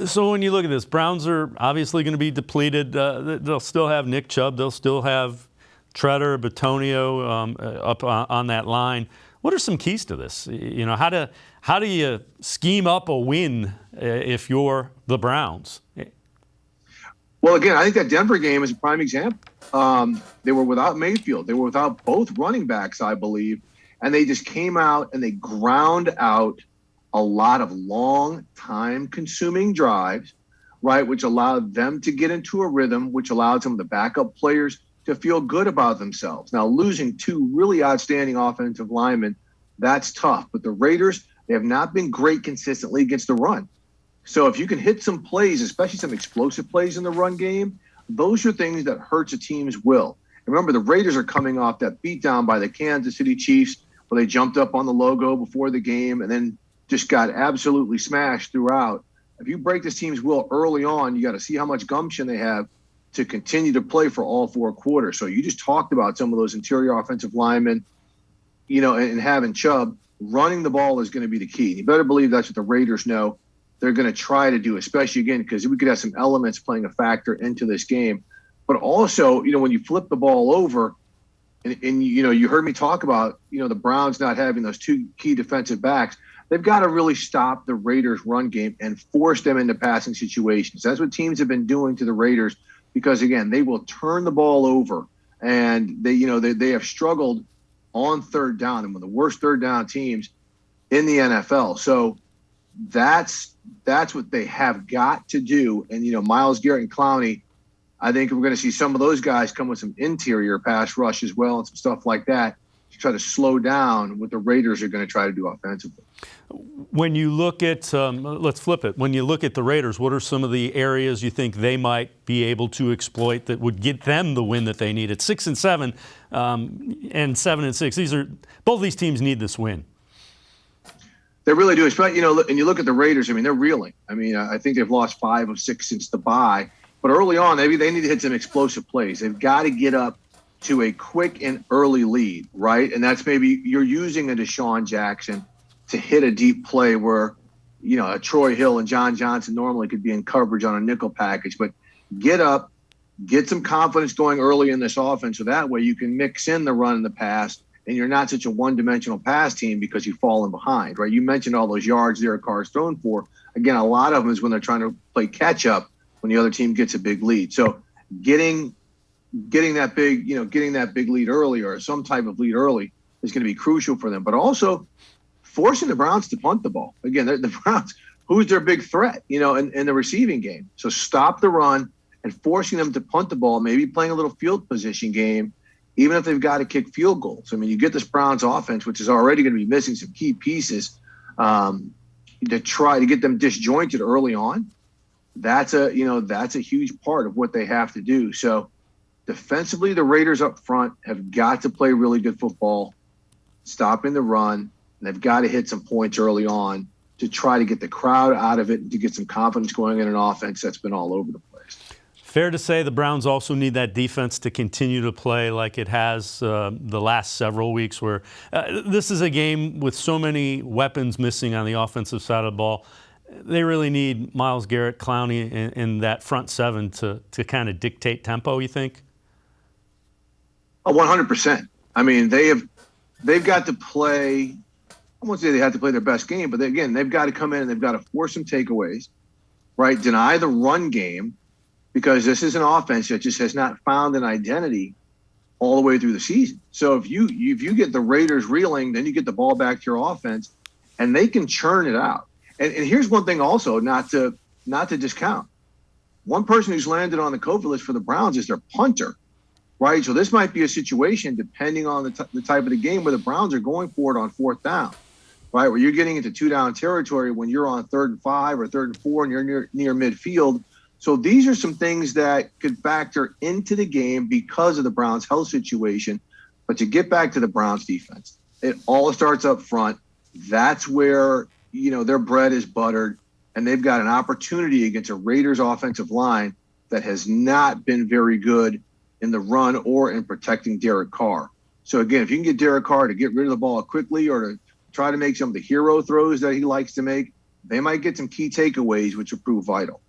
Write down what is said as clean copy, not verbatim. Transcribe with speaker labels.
Speaker 1: So when you look at this, Browns are obviously going to be depleted. They'll still have Nick Chubb. They'll still have Treader, Batonio up on that line. What are some keys to this? You know, how do you scheme up a win if you're the Browns?
Speaker 2: Well, again, I think that Denver game is a prime example. They were without Mayfield. They were without both running backs, I believe. And they just came out and they ground out a lot of long, time-consuming drives, right, which allowed them to get into a rhythm, which allowed some of the backup players to feel good about themselves. Now, losing two really outstanding offensive linemen, that's tough. But the Raiders, they have not been great consistently against the run. So if you can hit some plays, especially some explosive plays in the run game, those are things that hurts a team's will. And remember, the Raiders are coming off that beatdown by the Kansas City Chiefs where they jumped up on the logo before the game and then just got absolutely smashed throughout. If you break this team's will early on, you got to see how much gumption they have to continue to play for all four quarters. So you just talked about some of those interior offensive linemen, you know, and having Chubb. Running the ball is going to be the key. You better believe that's what the Raiders know they're going to try to do, especially, again, because we could have some elements playing a factor into this game. But also, you know, when you flip the ball over, and you know, you heard me talk about, you know, the Browns not having those two key defensive backs, they've got to really stop the Raiders' run game and force them into passing situations. That's what teams have been doing to the Raiders because, again, they will turn the ball over. And they have struggled on third down and one of the worst third down teams in the NFL. So that's what they have got to do. And, you know, Myles Garrett and Clowney, I think we're going to see some of those guys come with some interior pass rush as well and some stuff like that to try to slow down what the Raiders are going to try to do offensively.
Speaker 1: When you look at, let's flip it. When you look at the Raiders, what are some of the areas you think they might be able to exploit that would get them the win that they need? At 6-7 and 7-6, both these teams need this win.
Speaker 2: They really do. Especially, you know, and you look at the Raiders. I mean, they're reeling. I mean, I think they've lost 5 of 6 since the bye. But early on, maybe they need to hit some explosive plays. They've got to get up to a quick and early lead, right? And that's maybe you're using a Deshaun Jackson to hit a deep play where, you know, a Troy Hill and John Johnson normally could be in coverage on a nickel package. But get up, get some confidence going early in this offense so that way you can mix in the run and the pass, and you're not such a one-dimensional pass team because you've fallen behind, right? You mentioned all those yards Derek Carr's thrown for. Again, a lot of them is when they're trying to play catch-up when the other team gets a big lead. So getting that big lead early or some type of lead early is going to be crucial for them. But also forcing the Browns to punt the ball. Again, the Browns, who's their big threat, you know, in the receiving game. So stop the run and forcing them to punt the ball, maybe playing a little field position game, even if they've got to kick field goals. I mean, you get this Browns offense, which is already going to be missing some key pieces to try to get them disjointed early on. That's a huge part of what they have to do. So defensively, the Raiders up front have got to play really good football, stopping the run, and they've got to hit some points early on to try to get the crowd out of it and to get some confidence going in an offense that's been all over the place.
Speaker 1: Fair to say the Browns also need that defense to continue to play like it has the last several weeks, where this is a game with so many weapons missing on the offensive side of the ball. They really need Myles Garrett, Clowney, in that front seven to kind of dictate tempo, you think?
Speaker 2: 100%. I mean, they've got to play. I won't say they have to play their best game, but they've got to come in and they've got to force some takeaways, right? Deny the run game, because this is an offense that just has not found an identity all the way through the season. So if you get the Raiders reeling, then you get the ball back to your offense, and they can churn it out. And here's one thing also not to discount. One person who's landed on the COVID list for the Browns is their punter, right? So this might be a situation, depending on the type of the game, where the Browns are going for it on fourth down, right? Where you're getting into 2-down territory when you're on 3rd and 5 or 3rd and 4 and you're near midfield. So these are some things that could factor into the game because of the Browns' health situation. But to get back to the Browns defense, it all starts up front. That's where, you know, their bread is buttered, and they've got an opportunity against a Raiders offensive line that has not been very good in the run or in protecting Derek Carr. So again, if you can get Derek Carr to get rid of the ball quickly or to try to make some of the hero throws that he likes to make, they might get some key takeaways, which will prove vital.